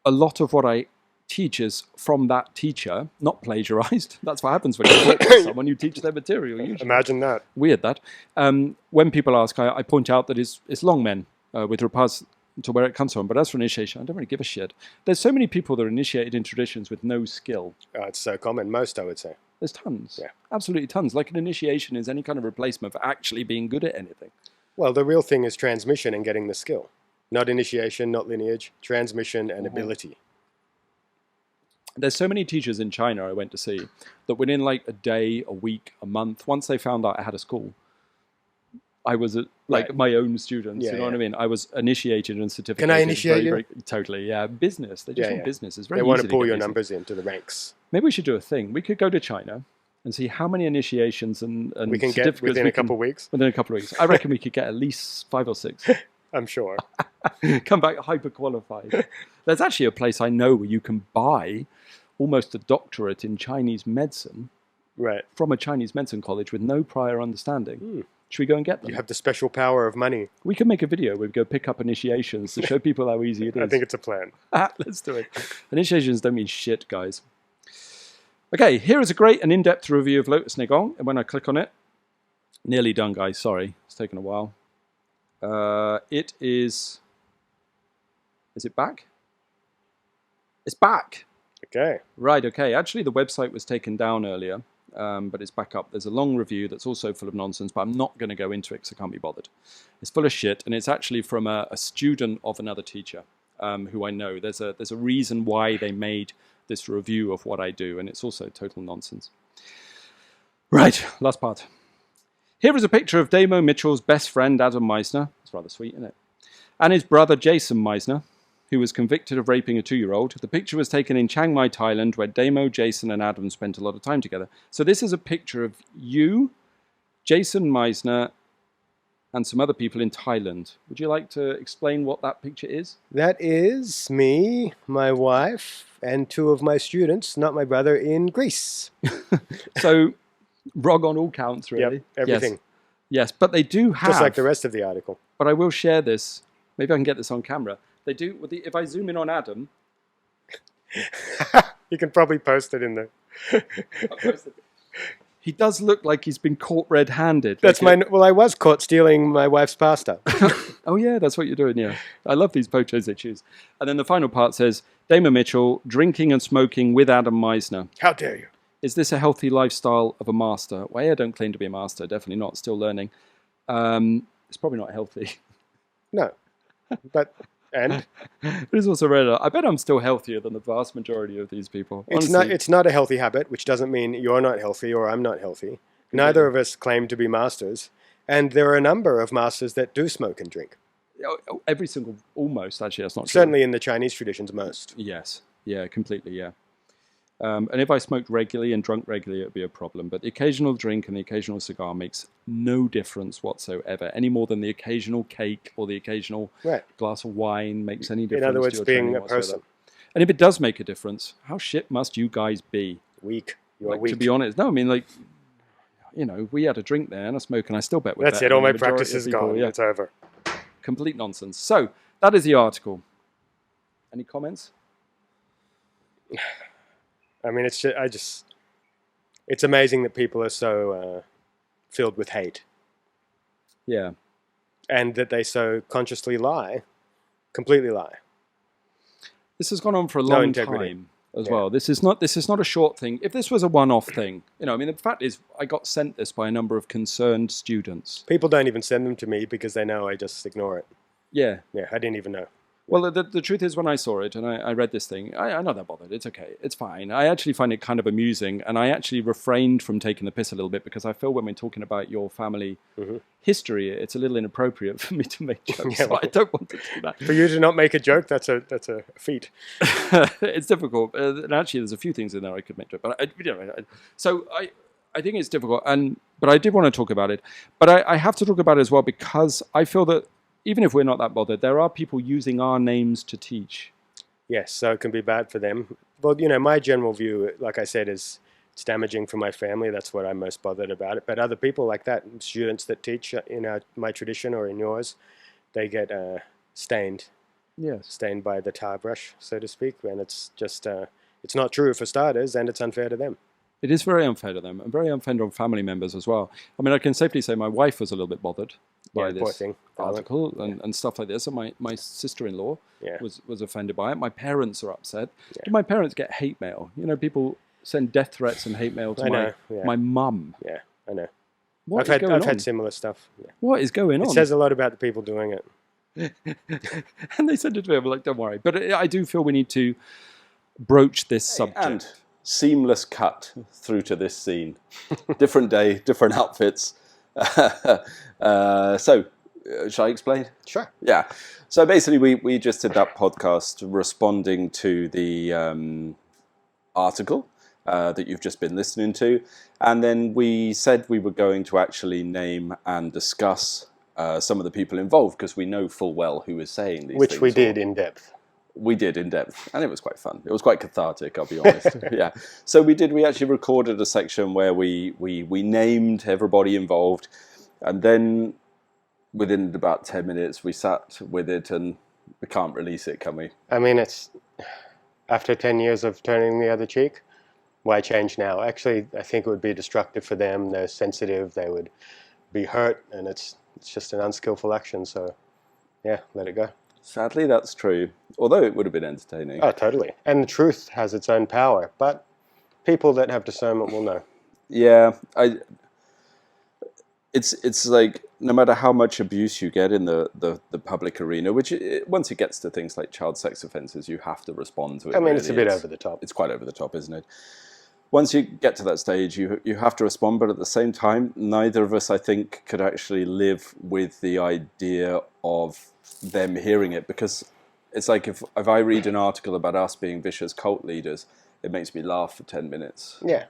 a lot of what I teach is from that teacher, not plagiarized. That's what happens when you work with someone, you teach their material. Usually. Imagine that. Weird that. When people ask, I point out that it's Longmen with regards to where it comes from. But as for initiation, I don't really give a shit. There's so many people that are initiated in traditions with no skill. It's so common. Most, I would say. There's tons. Yeah. Absolutely tons. Like an initiation is any kind of replacement for actually being good at anything. Well, the real thing is transmission and getting the skill. Not initiation, not lineage. Transmission and ability. There's so many teachers in China I went to see that within like a day, a week, a month, once they found out I had a school, I was my own students. Yeah, you know what I mean? I was initiated and certificated. Can I initiate you? Totally, yeah. Business. They just want business. It's very They easy want to pull get your busy. numbers into the ranks. Maybe we should do a thing. We could go to China and see how many initiations and we can get certificates within a couple of weeks. Within a couple of weeks. I reckon we could get at least 5 or 6. I'm sure. Come back hyper qualified. There's actually a place I know where you can buy almost a doctorate in Chinese medicine from a Chinese medicine college with no prior understanding. Should we go and get them? You have the special power of money. We can make a video where we go pick up initiations to show people how easy it is. I think it's a plan. Let's do it. Initiations don't mean shit, guys. Okay, here is a great and in-depth review of Lotus and Gong. And when I click on it, nearly done, guys. Sorry, it's taken a while. It is... Is it back? It's back. Okay. Right, okay. Actually, the website was taken down earlier, but it's back up. There's a long review that's also full of nonsense, but I'm not going to go into it because I can't be bothered. It's full of shit, and it's actually from a student of another teacher who I know. There's a reason why they made this review of what I do, and it's also total nonsense. Right, last part. Here is a picture of Damo Mitchell's best friend, Adam Mizner. It's rather sweet, isn't it? And his brother, Jason Mizner, who was convicted of raping a 2-year-old. The picture was taken in Chiang Mai, Thailand, where Damo, Jason, and Adam spent a lot of time together. So this is a picture of you, Jason Mizner, and some other people in Thailand. Would you like to explain what that picture is? That is me, my wife, and 2 of my students, not my brother, in Greece. So, wrong on all counts, really. Yep, everything. Yes, but they do have... Just like the rest of the article. But I will share this. Maybe I can get this on camera. They do. If I zoom in on Adam, you can probably post it in there. He does look like he's been caught red-handed. That's well, I was caught stealing my wife's pasta. Oh yeah, that's what you're doing. Yeah, I love these photos they choose. And then the final part says, Damo Mitchell drinking and smoking with Adam Mizner. How dare you? Is this a healthy lifestyle of a master? Well, I don't claim to be a master. Definitely not. Still learning. It's probably not healthy. No, but. And it is also rare. I bet I'm still healthier than the vast majority of these people. It's not a healthy habit, which doesn't mean you're not healthy or I'm not healthy. Neither of us claim to be masters. And there are a number of masters that do smoke and drink. Every single, almost, actually, that's not true. Certainly in the Chinese traditions, most. Yes. Yeah, completely, yeah. And if I smoked regularly and drunk regularly, it would be a problem. But the occasional drink and the occasional cigar makes no difference whatsoever, any more than the occasional cake or the occasional glass of wine makes any difference. In other words, to your being a person. And if it does make a difference, how shit must you guys be? Weak. You're weak. To be honest. No, I mean, like, you know, we had a drink there and a smoke, and I still bet we're That's it. All my practice is gone. Yeah. It's over. Complete nonsense. So, that is the article. Any comments? I mean, it's amazing that people are so filled with hate. Yeah. And that they so consciously lie, completely lie. This has gone on for a long time as well. This is not a short thing. If this was a one-off thing, I mean, the fact is, I got sent this by a number of concerned students. People don't even send them to me because they know I just ignore it. Yeah. Yeah, I didn't even know. Well, the truth is, when I saw it and I read this thing, I'm not that bothered. It's okay. It's fine. I actually find it kind of amusing, and I actually refrained from taking the piss a little bit because I feel when we're talking about your family history, it's a little inappropriate for me to make jokes. So I don't want to do that. For you to not make a joke, that's a feat. It's difficult. And actually, there's a few things in there I could make jokes, but I think it's difficult. But I did want to talk about it. But I have to talk about it as well because I feel that even if we're not that bothered, there are people using our names to teach. Yes, so it can be bad for them. Well, my general view, like I said, is it's damaging for my family. That's what I'm most bothered about it. But other people like that, students that teach in my tradition or in yours, they get stained. Yes. Stained by the tar brush, so to speak. And it's just, it's not true for starters, and it's unfair to them. It is very unfair to them, and very unfair on family members as well. I mean, I can safely say my wife was a little bit bothered by this article and stuff like this, and my sister-in-law was offended by it. My parents are upset. Yeah. My parents get hate mail. People send death threats and hate mail to my mum. Yeah, I know. I've had similar stuff. Yeah. What is going on? It says a lot about the people doing it. And they sent it to me. I'm like, don't worry. But I do feel we need to broach this subject. And seamless cut through to this scene. Different day, different outfits. So, shall I explain? Sure. Yeah. So basically, we just did that podcast responding to the article that you've just been listening to. And then we said we were going to actually name and discuss some of the people involved because we know full well who is saying these things. Which we did in depth. We did in depth, and it was quite fun. It was quite cathartic, I'll be honest. Yeah. So we actually recorded a section where we named everybody involved, and then within about 10 minutes we sat with it, and we can't release it, can we? I mean, it's after 10 years of turning the other cheek, why change now? Actually, I think it would be destructive for them. They're sensitive, they would be hurt, and it's just an unskillful action. So, yeah, let it go. Sadly, that's true. Although it would have been entertaining. Oh, totally. And the truth has its own power, but people that have discernment will know. Yeah, it's like no matter how much abuse you get in the public arena, which once it gets to things like child sex offences, you have to respond to it. I mean, it's a bit over the top. It's quite over the top, isn't it? Once you get to that stage, you have to respond, but at the same time, neither of us, I think, could actually live with the idea of them hearing it, because it's like if I read an article about us being vicious cult leaders, it makes me laugh for 10 minutes. Yeah,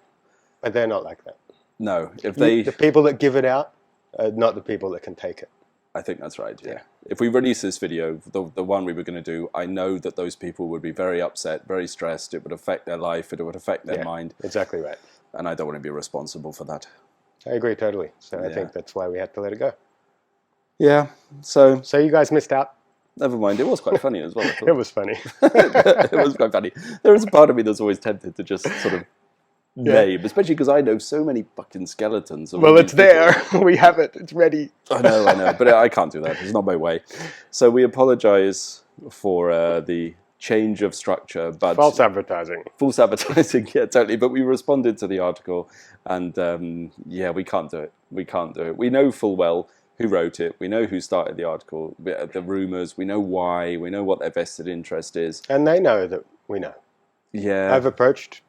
but they're not like that. No, the people that give it out are not the people that can take it. I think that's right, yeah. If we release this video, the one we were going to do, I know that those people would be very upset, very stressed. It would affect their life. It would affect their mind. Exactly right. And I don't want to be responsible for that. I agree totally. So I think that's why we had to let it go. Yeah, so you guys missed out. Never mind, it was quite funny as well. It was funny. It was quite funny. There is a part of me that's always tempted to just sort of name, especially because I know so many fucking skeletons. Well, it's there. We have it. It's ready. I know, but I can't do that. It's not my way. So we apologise for the change of structure, but false advertising, yeah, totally. But we responded to the article, and we can't do it. We know full well who wrote it. We know who started the article, the rumours. We know why. We know what their vested interest is, and they know that we know. Yeah, I've approached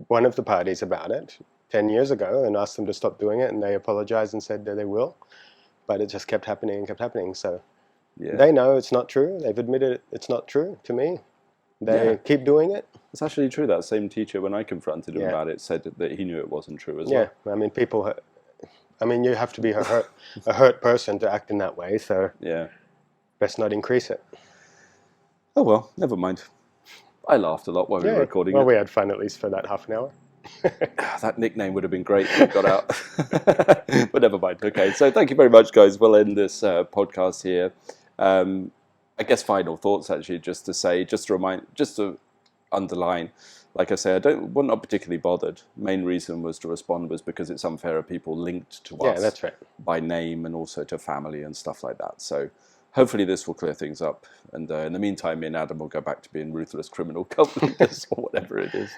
one of the parties about it 10 years ago and asked them to stop doing it, and they apologized and said that they will, but it just kept happening and kept happening. So they know it's not true. They've admitted it's not true to me. They keep doing it. It's actually true. That same teacher, when I confronted him about it, said that he knew it wasn't true as well. Yeah, I mean, you have to be a hurt person to act in that way, so best not increase it. Oh well, never mind. I laughed a lot while we were recording we had fun at least for that half an hour. That nickname would have been great if it got out. But never mind. Okay, so thank you very much, guys. We'll end this podcast here. I guess final thoughts actually, just to underline. Like I say, we're not particularly bothered. Main reason was to respond was because it's unfair of people linked to us that's right. by name and also to family and stuff like that. So hopefully this will clear things up. And in the meantime, me and Adam will go back to being ruthless criminal cult leaders or whatever it is.